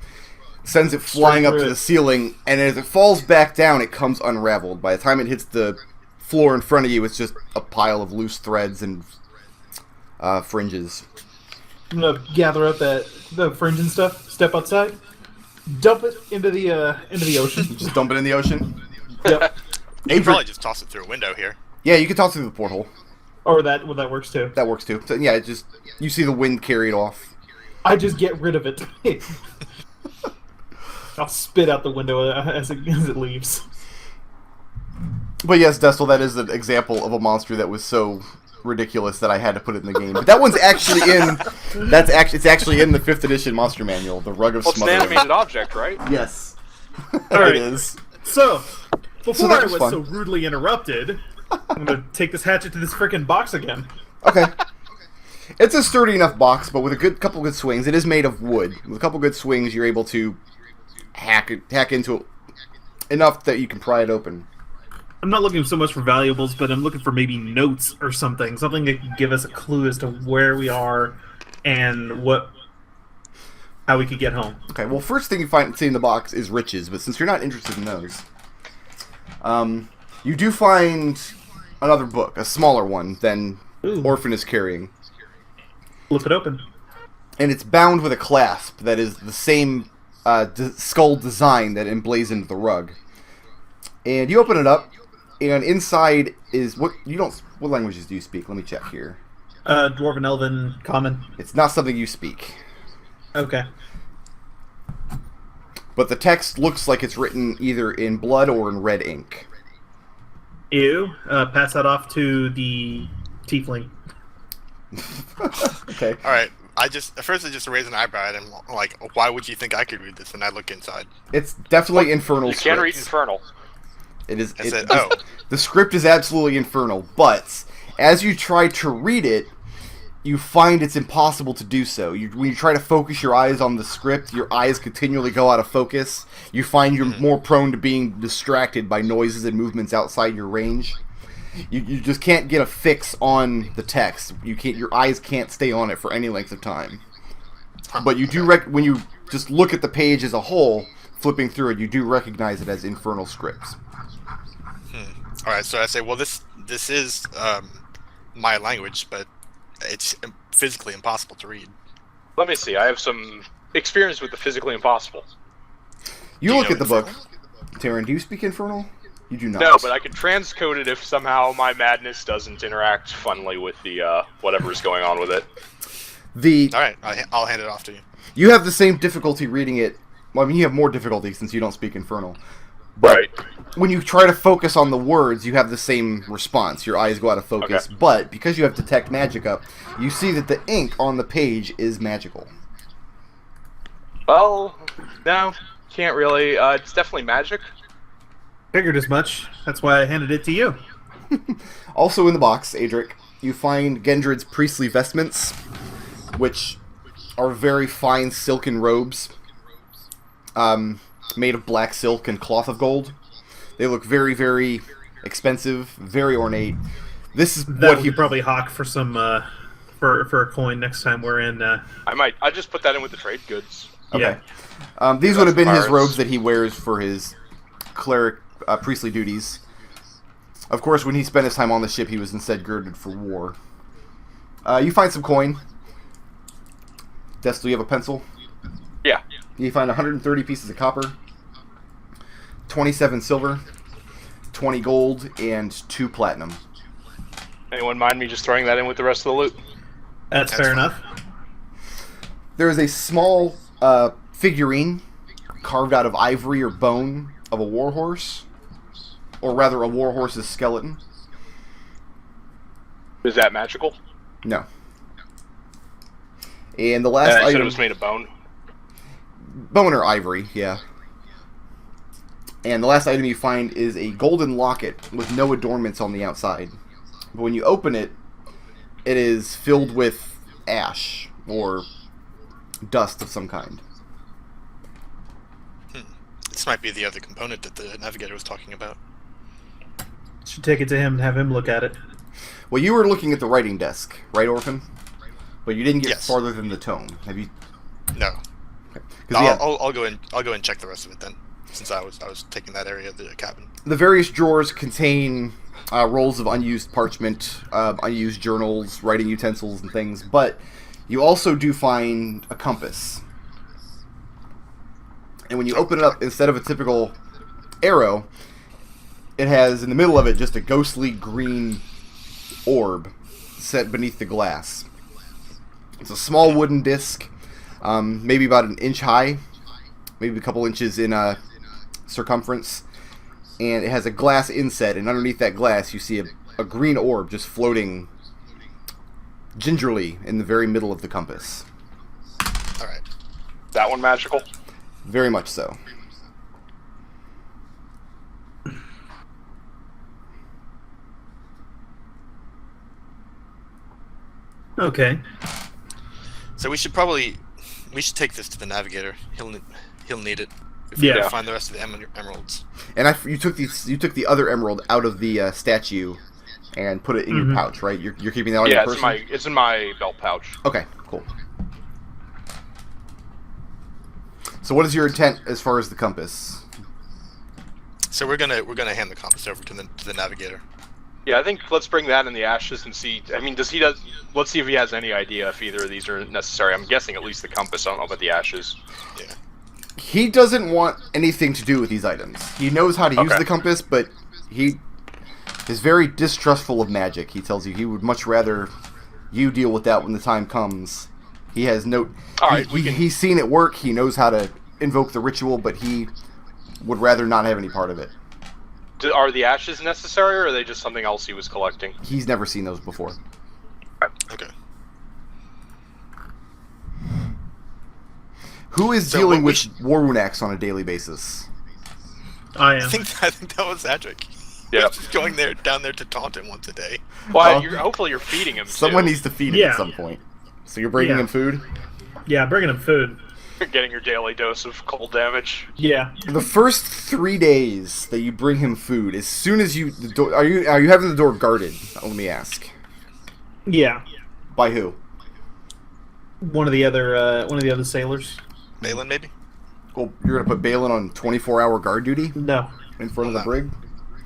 A: sends it flying up to the ceiling, and as it falls back down, it comes unraveled. By the time it hits the floor in front of you, it's just a pile of loose threads and fringes.
E: I'm gonna gather up the fringe and stuff, step outside, dump it into the ocean.
A: Just dump it in the ocean.
E: Yep.
C: You can probably
A: Adric,
C: just toss it through a window here.
A: yeah, you can toss it through the porthole.
E: Or that works too.
A: That works too. So, yeah, it just you see the wind carry it off.
E: I just get rid of it. I'll spit out the window as it leaves.
A: But yes, Destil, that is an example of a monster that was so ridiculous that I had to put it in the game. But that one's actually in. It's actually in the 5th edition monster manual, the Rug of
D: Well, it's an
A: Smothering.
D: animated object, right?
A: Yes,
B: Alright.
A: it is.
B: So, before
A: that
B: I
A: was
B: was
A: fun.
B: so rudely interrupted, I'm going to take this hatchet to this freaking box again.
A: Okay. It's a sturdy enough box, but with a couple good swings, it is made of wood. With a couple good swings, you're able to hack into it enough that you can pry it open.
B: I'm not looking so much for valuables, but I'm looking for maybe notes or something. Something that can give us a clue as to where we are and how we could get home.
A: Okay, well, first thing you see in the box is riches, but since you're not interested in those, you do find another book, a smaller one than
B: Ooh.
A: Orphan is carrying.
B: Flip it open.
A: And it's bound with a clasp that is the same skull design that emblazoned the rug. And you open it up, and inside is what languages do you speak? Let me check here.
B: Dwarven, Elven, Common.
A: It's not something you speak.
B: Okay.
A: But the text looks like it's written either in blood or in red ink.
B: Ew. Pass that off to the Tiefling.
A: Okay.
C: All right. At first I just raised an eyebrow at him, like, why would you think I could read this? And I look inside.
A: It's definitely infernal
D: You can read
A: scripts.
D: Infernal.
A: It is.
C: I said, oh.
A: The script is absolutely infernal, but as you try to read it, you find it's impossible to do so. When you try to focus your eyes on the script, your eyes continually go out of focus. You find you're more prone to being distracted by noises and movements outside your range. You just can't get a fix on the text. Your eyes can't stay on it for any length of time. But you do when you just look at the page as a whole, flipping through it, you do recognize it as infernal scripts.
C: All right, so I say, well, this is my language, but it's physically impossible to read.
D: Let me see. I have some experience with the physically impossible.
A: You
C: Do you
A: look
C: know
A: at the book.
C: Infernal?
A: Tarin, do you speak infernal? You do not.
D: No, but I can transcode it if somehow my madness doesn't interact funnily with the whatever is going on with it.
C: All right, I'll hand it off to you.
A: You have the same difficulty reading it. Well, I mean, you have more difficulty since you don't speak infernal. But
D: Right.
A: when you try to focus on the words, you have the same response. Your eyes go out of focus.
D: Okay.
A: But because you have Detect Magic up, you see that the ink on the page is magical.
D: Well, no, can't really. It's definitely magic.
B: Figured as much. That's why I handed it to you.
A: Also in the box, Adric, you find Gendred's priestly vestments, which are very fine silken robes, made of black silk and cloth of gold. They look very, very expensive, very ornate. This is
B: That
A: what
B: we
A: he
B: could probably hawk for some for a coin next time we're in.
D: I just put that in with the trade goods.
A: Okay.
B: Yeah.
A: These would have been his
D: Pirates.
A: robes that he wears for his cleric priestly duties. Of course, when he spent his time on the ship, he was instead girded for war. You find some coin. Destil, you have a pencil?
D: Yeah.
A: You find 130 pieces of copper, 27 silver, 20 gold, and 2 platinum.
D: Anyone mind me just throwing that in with the rest of the loot?
B: That's fair enough.
A: There is a small figurine carved out of ivory or bone of a warhorse, or rather a warhorse's skeleton.
D: Is that magical?
A: No. And the last
D: I said
A: item...
D: it was made of bone.
A: Bone or ivory, yeah. And the last item you find is a golden locket with no adornments on the outside. But when you open it, it is filled with ash or dust of some kind.
C: This might be the other component that the navigator was talking about.
B: Should take it to him and have him look at it.
A: Well, you were looking at the writing desk, right, Orphan? But you didn't get
C: Yes.
A: farther than the tome. Have you?
C: No.
A: Okay. 'Cause
C: No,
A: we had-
C: I'll go in. I'll go and check the rest of it then, since I was taking that area of the cabin.
A: the various drawers contain rolls of unused parchment, unused journals, writing utensils, and things. But you also do find a compass. And when you open it up, instead of a typical arrow, it has in the middle of it just a ghostly green orb set beneath the glass. It's a small wooden disc, maybe about an inch high, maybe a couple inches in circumference, and it has a glass inset, and underneath that glass you see a green orb just floating gingerly in the very middle of the compass.
C: All right.
D: That one magical?
A: Very much so.
B: Okay.
C: So we should take this to the navigator. He'll need it if
B: Yeah.
C: we can find the rest of the emeralds.
A: And you took the other emerald out of the statue and put it in your pouch, right? You're keeping that on your
D: Yeah,
A: person?
D: it's in my belt pouch.
A: Okay, cool. So what is your intent as far as the compass?
C: So we're gonna hand the compass over to the navigator.
D: Yeah, I think let's bring that in the ashes and see. I mean, let's see if he has any idea if either of these are necessary. I'm guessing at least the compass. I don't know about the ashes.
C: Yeah.
A: He doesn't want anything to do with these items. He knows how to use
D: Okay.
A: the compass, but he is very distrustful of magic. He tells you he would much rather you deal with that when the time comes. He has no...
D: All right,
A: he's seen it work. He knows how to invoke the ritual, but he would rather not have any part of it.
D: Are the ashes necessary, or are they just something else he was collecting?
A: He's never seen those before.
C: Okay.
A: Who is
C: So
A: dealing
C: what we
A: with Warwoonax on a daily basis?
B: I am.
C: I think that was Adric.
D: Yeah.
C: Just going down there to taunt him once a day.
D: Well,
A: Well,
D: hopefully you're feeding him.
A: Someone
D: too.
A: needs to feed him
B: Yeah.
A: at some point. So you're bringing
B: Yeah.
A: him food?
B: Yeah, bringing him food.
D: You're getting your daily dose of cold damage.
B: Yeah.
A: The first 3 days that you bring him food, as soon as the door, are you having the door guarded? Let me ask.
B: Yeah.
A: By who?
B: One of the other sailors.
C: Balin, maybe?
A: Well, you're gonna put Balin on 24-hour guard duty
B: No.
A: in front of the brig.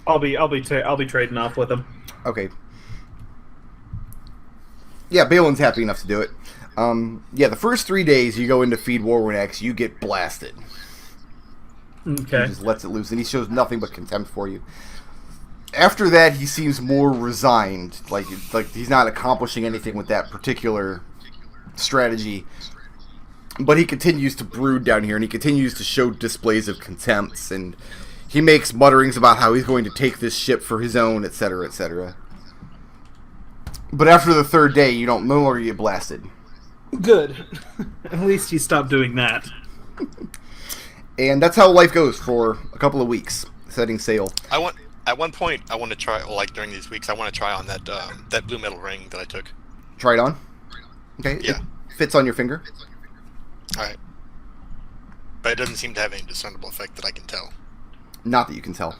B: I'll be trading off with him.
A: Okay. Yeah, Balin's happy enough to do it. Yeah, the first 3 days you go in to feed Warwoonax, you get blasted.
B: Okay.
A: He just lets it loose, and he shows nothing but contempt for you. After that, he seems more resigned, like he's not accomplishing anything with that particular strategy. But he continues to brood down here, and he continues to show displays of contempt, and he makes mutterings about how he's going to take this ship for his own, etc., etc. But after the third day, you don't no longer get blasted.
B: Good. At least he stopped doing that.
A: And that's how life goes for a couple of weeks, setting sail.
C: At one point, I want to try, like during these weeks, I want to try on that blue metal ring that I took.
A: Try it on. Okay.
C: Yeah.
A: It fits on your finger.
C: Alright. But it doesn't seem to have any discernible effect that I can tell.
A: Not that you can tell.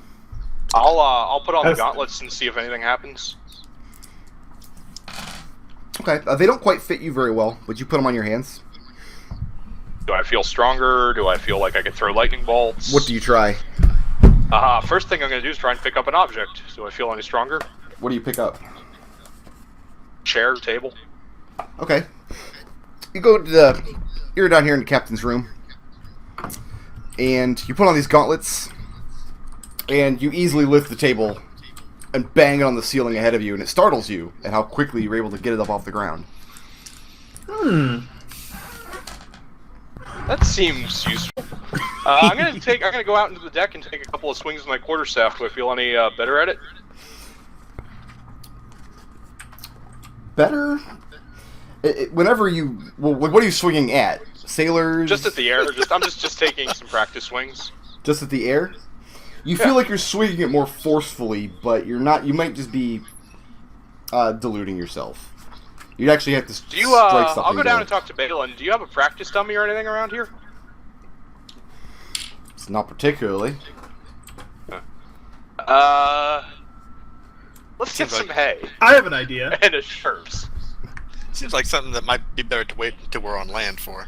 D: I'll put on the
B: That's-
D: gauntlets and see if anything happens.
A: Okay, they don't quite fit you very well. Would you put them on your hands?
D: Do I feel stronger? Do I feel like I could throw lightning bolts?
A: What do you try?
D: First thing I'm going to do is try and pick up an object. Do I feel any stronger?
A: What do you pick up?
D: Chair, table.
A: Okay. You go to the... You're down here in the captain's room. And you put on these gauntlets. And you easily lift the table and bang it on the ceiling ahead of you. And it startles you at how quickly you're able to get it up off the ground.
D: That seems useful. I'm gonna go out into the deck and take a couple of swings with my quarterstaff. Do I feel any better at it?
A: Better? Whenever you... Well, what are you swinging at? Sailors?
D: Just at the air. I'm just taking some practice swings.
A: Just at the air? You feel like you're swinging it more forcefully, but you're not... You might just be deluding yourself. You'd actually have to
D: Do you?
A: strike something.
D: I'll go down
A: there.
D: and talk to Balin. Do you have a practice dummy or anything around here?
A: It's not particularly.
D: Let's get
C: Seems
D: some
C: like-
D: hay
B: I have an idea.
D: and a shirt.
C: Seems like something that might be better to wait until we're on land for.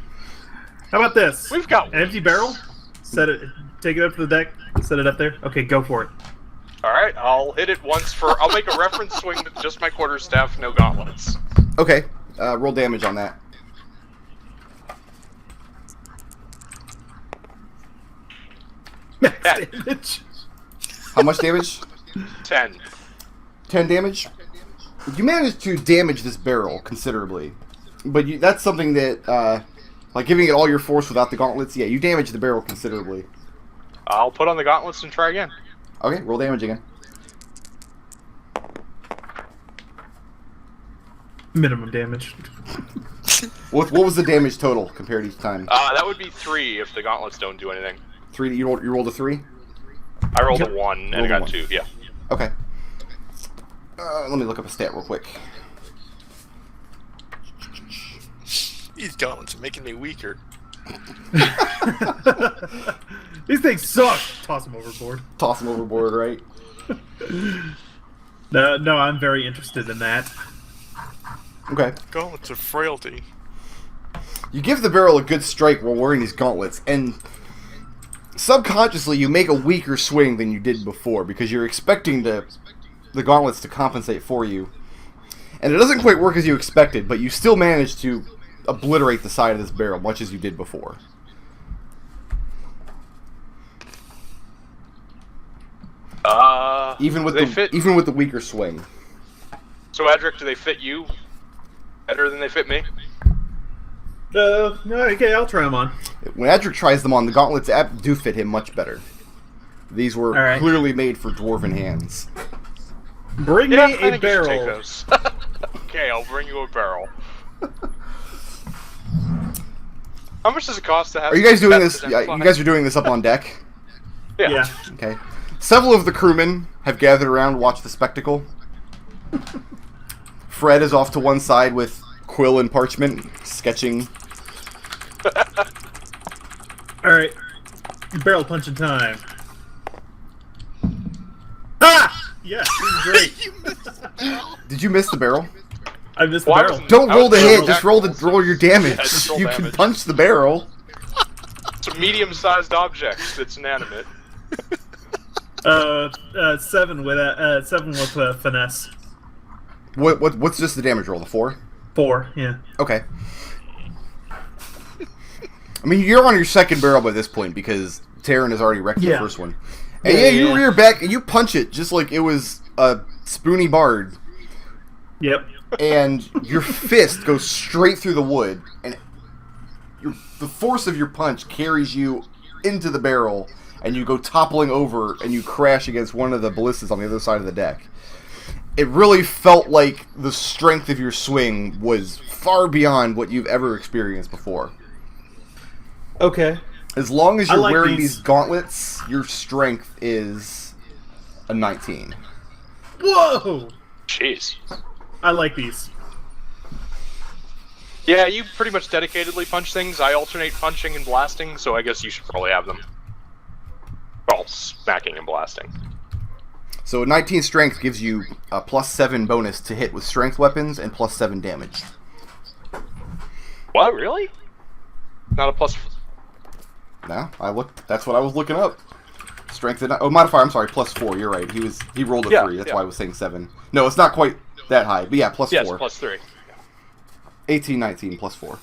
B: How about this?
D: We've got
B: An empty barrel. Set it. Take it up to the deck. Set it up there. Okay, go for it.
D: All right, I'll hit it once for. I'll make a reference swing with just my quarterstaff, no gauntlets.
A: Okay. Roll damage on that.
B: Max
D: Yeah.
B: damage.
A: How much damage?
D: 10.
A: 10 damage? You managed to damage this barrel considerably. But that's something that, like giving it all your force without the gauntlets, yeah, you damaged the barrel considerably.
D: I'll put on the gauntlets and try again.
A: Okay, roll damage again.
B: Minimum damage.
A: What was the damage total compared each time?
D: That would be 3 if the gauntlets don't do anything.
A: 3, you rolled a 3?
D: I rolled
B: Yep.
D: a 1 and
A: Rolled
D: I
A: a
D: got
A: 1.
D: 2, yeah.
A: Okay. Let me look up a stat real quick.
C: These gauntlets are making me weaker.
B: These things suck. Toss them overboard.
A: Toss him overboard, right?
B: No, I'm very interested in that.
A: Okay.
C: Gauntlets of frailty.
A: You give the barrel a good strike while wearing these gauntlets, and subconsciously you make a weaker swing than you did before because you're expecting the gauntlets to compensate for you. And it doesn't quite work as you expected, but you still manage to obliterate the side of this barrel much as you did before. Even with
D: do they fit?
A: even with the weaker swing.
D: So, Adric, do they fit you better than they fit me?
B: Okay, I'll try them on.
A: When Adric tries them on, the gauntlets do fit him much better. These were
B: All right.
A: clearly made for dwarven hands.
B: Bring
D: Yeah,
B: me
D: I
B: a
D: think you should take
B: barrel.
D: those. Okay, I'll bring you a barrel. How much does it cost to have?
A: Are you guys doing this?
D: baptism
A: Yeah,
D: fly?
A: you guys are doing this up on deck.
B: Yeah.
A: Okay. Several of the crewmen have gathered around to watch the spectacle. Fred is off to one side with quill and parchment, sketching.
B: All right. Barrel punching time. Ah! Yeah, this is great.
A: Did you miss the barrel?
B: I missed the
D: Well, I
B: barrel.
D: wasn't-
A: Don't
D: I
A: roll the
D: was
A: hit,
D: doing
A: just
D: that.
A: roll your damage.
D: Yeah, just roll
A: You can
D: damage.
A: punch the barrel.
D: It's a medium-sized object that's inanimate.
B: 7 with finesse.
A: What's just the damage roll? The 4?
B: 4, yeah.
A: Okay. I mean, you're on your second barrel by this point because Tarin has already wrecked the
B: Yeah.
A: first one. And yeah, you
B: Yeah.
A: rear back and you punch it just like it was a spoony bard.
B: Yep.
A: And your fist goes straight through the wood, and the force of your punch carries you into the barrel, and you go toppling over, and you crash against one of the ballistas on the other side of the deck. It really felt like the strength of your swing was far beyond what you've ever experienced before.
B: Okay.
A: As long as
B: I
A: you're
B: like
A: wearing
B: these.
A: these gauntlets, your strength is a 19.
B: Whoa!
D: Jeez.
B: I like these.
D: Yeah, you pretty much dedicatedly punch things. I alternate punching and blasting, so I guess you should probably have them. Well, smacking and blasting.
A: So 19 strength gives you a +7 bonus to hit with strength weapons and +7 damage.
D: What, really? Not a plus...
A: No, I looked. That's what I was looking up. Strength and modifier. I'm sorry, +4. You're right. He rolled a 3. That's why I was saying 7. No, it's not quite that high. But yeah, +4.
D: Yes, +3.
A: 18, 19, +4.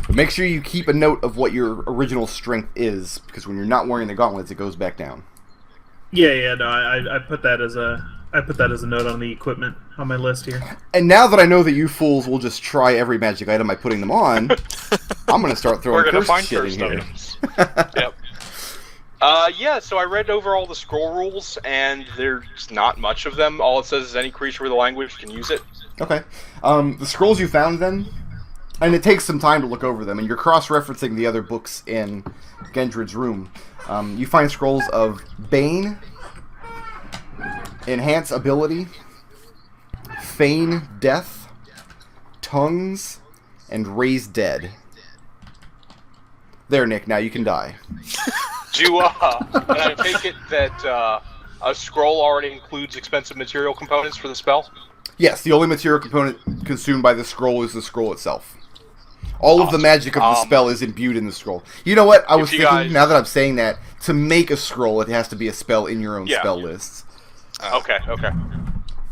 A: But make sure you keep a note of what your original strength is, because when you're not wearing the gauntlets, it goes back down.
B: Yeah. No, I put that as a note on the equipment on my list here.
A: And now that I know that you fools will just try every magic item by putting them on, I'm going to start throwing cursed shit in here.
D: Yep. Yeah, so I read over all the scroll rules, and there's not much of them. All it says is any creature with a language can use it.
A: Okay. The scrolls you found then, and it takes some time to look over them, and you're cross-referencing the other books in Gendred's room. You find scrolls of Bane, Enhance Ability, Feign Death, Tongues, and Raise Dead. There, Nick, now you can die.
D: Can I take it that a scroll already includes expensive material components for the spell?
A: Yes, the only material component consumed by the scroll is the scroll itself. All of the magic of the spell is imbued in the scroll. You know what? I was thinking, now that I'm saying that, to make a scroll, it has to be a spell in your own spell lists.
D: Okay.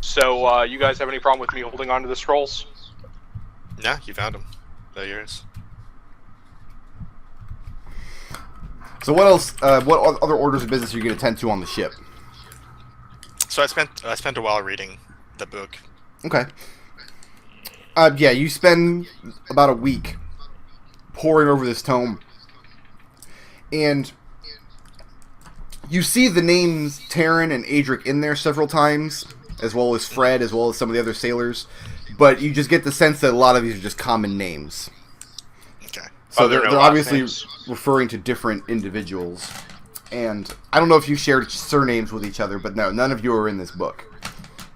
D: So, you guys have any problem with me holding on to the scrolls?
C: No, you found them. They're yours.
A: So what else? What other orders of business are you going to attend to on the ship?
C: So I spent a while reading the book.
A: Okay. Yeah, you spend about a week poring over this tome, and you see the names Tarin and Adric in there several times, as well as Fred, as well as some of the other sailors, but you just get the sense that a lot of these are just common names.
C: Okay.
A: So they're obviously referring to different individuals, and I don't know if you shared surnames with each other, but no, none of you are in this book.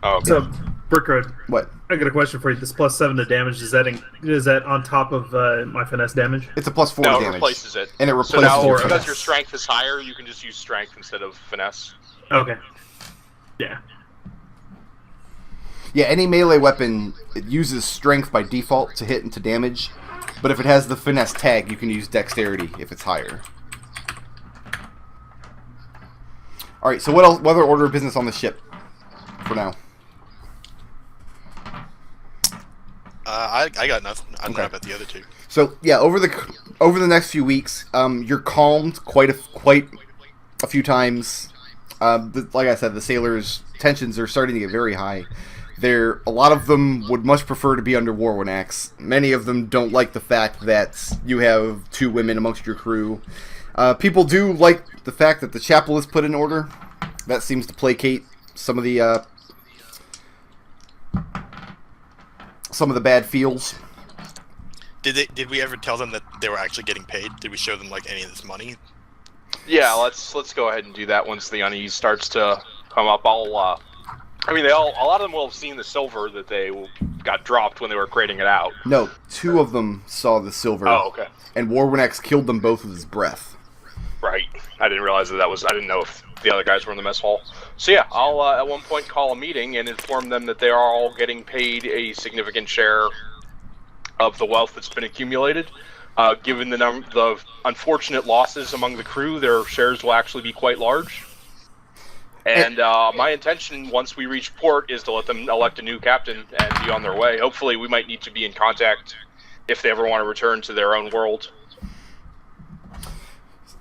D: Oh, okay.
B: So, Brickroad,
A: What?
B: I got a question for you. This +7 to damage, is that on top of my finesse damage?
A: It's a +4
D: No,
A: damage.
D: it replaces it.
A: And it
D: So
A: replaces
D: now,
A: your
D: because
A: finesse.
D: your strength is higher, you can just use strength instead of finesse.
B: Okay. Yeah.
A: Yeah, any melee weapon, it uses strength by default to hit and to damage, but if it has the finesse tag, you can use dexterity if it's higher. Alright, so what other order of business on the ship for now?
C: I got nothing. I don't know about the other two.
A: So yeah, over the next few weeks, you're calmed quite a few times. Like I said, the sailors' tensions are starting to get very high. A lot of them would much prefer to be under Warwanax. Many of them don't like the fact that you have 2 women amongst your crew. People do like the fact that the chapel is put in order. That seems to placate some of the bad feels.
C: Did we ever tell them that they were actually getting paid? Did we show them like any of this money?
D: Yeah, let's go ahead and do that once the unease starts to come up. A lot of them will have seen the silver that they got dropped when they were creating it out.
A: No, 2 of them saw the silver.
D: Oh, okay.
A: And Warwanax killed them both with his breath.
D: Right. I didn't realize I didn't know if the other guys were in the mess hall. So yeah, I'll at one point call a meeting and inform them that they are all getting paid a significant share of the wealth that's been accumulated. Given the unfortunate losses among the crew, their shares will actually be quite large. And my intention, once we reach port, is to let them elect a new captain and be on their way. Hopefully, we might need to be in contact if they ever want to return to their own world.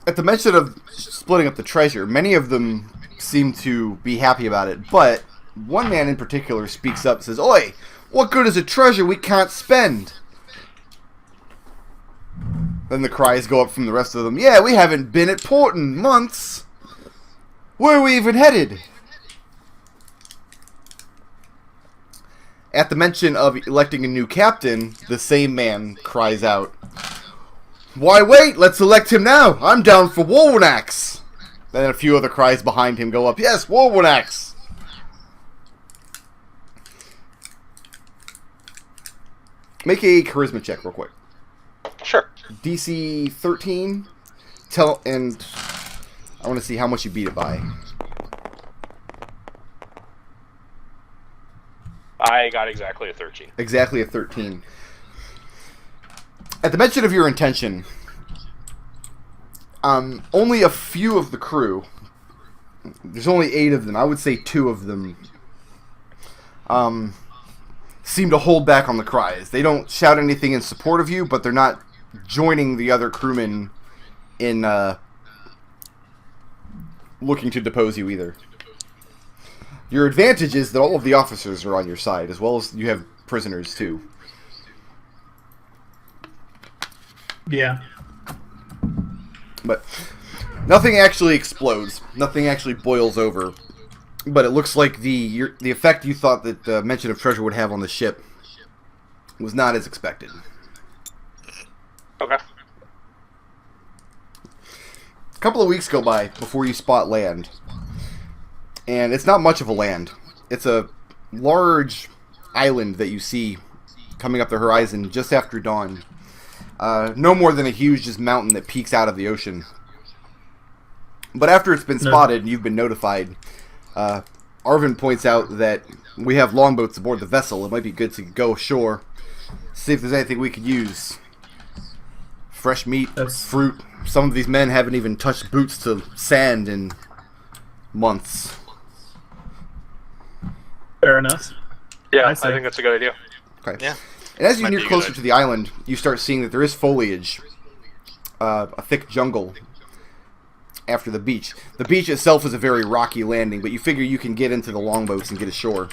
A: At the mention of splitting up the treasure, many of them seem to be happy about it, but one man in particular speaks up and says, "Oi, what good is a treasure we can't spend?" Then the cries go up from the rest of them, "Yeah, we haven't been at port in months. Where are we even headed?" At the mention of electing a new captain, the same man cries out, "Why wait? Let's elect him now. I'm down for Warwanax." Then a few other cries behind him go up, "Yes, Warwanax." Make a charisma check real quick.
D: Sure.
A: DC 13. And I want to see how much you beat it by.
D: I got exactly a 13.
A: Exactly a 13. At the mention of your intention, only a few of the crew, there's only 8 of them, I would say 2 of them, seem to hold back on the cries. They don't shout anything in support of you, but they're not joining the other crewmen in looking to depose you either. Your advantage is that all of the officers are on your side, as well as you have prisoners too.
B: Yeah.
A: But nothing actually explodes. Nothing actually boils over. But it looks like the effect you thought that the mention of treasure would have on the ship was not as expected.
D: Okay.
A: A couple of weeks go by before you spot land. And it's not much of a land. It's a large island that you see coming up the horizon just after dawn. No more than a huge just mountain that peeks out of the ocean. But after it's been spotted and you've been notified, Arvin points out that we have longboats aboard the vessel. It might be good to go ashore, see if there's anything we could use. Fresh meat, fruit. Some of these men haven't even touched boots to sand in months.
B: Fair enough.
D: Yeah, I think that's a good idea.
A: Okay.
C: Yeah.
A: And as you
C: Might
A: near
C: be a
A: closer
C: good
A: to the island, you start seeing that there is foliage, a thick jungle after the beach. The beach itself is a very rocky landing, but you figure you can get into the longboats and get ashore.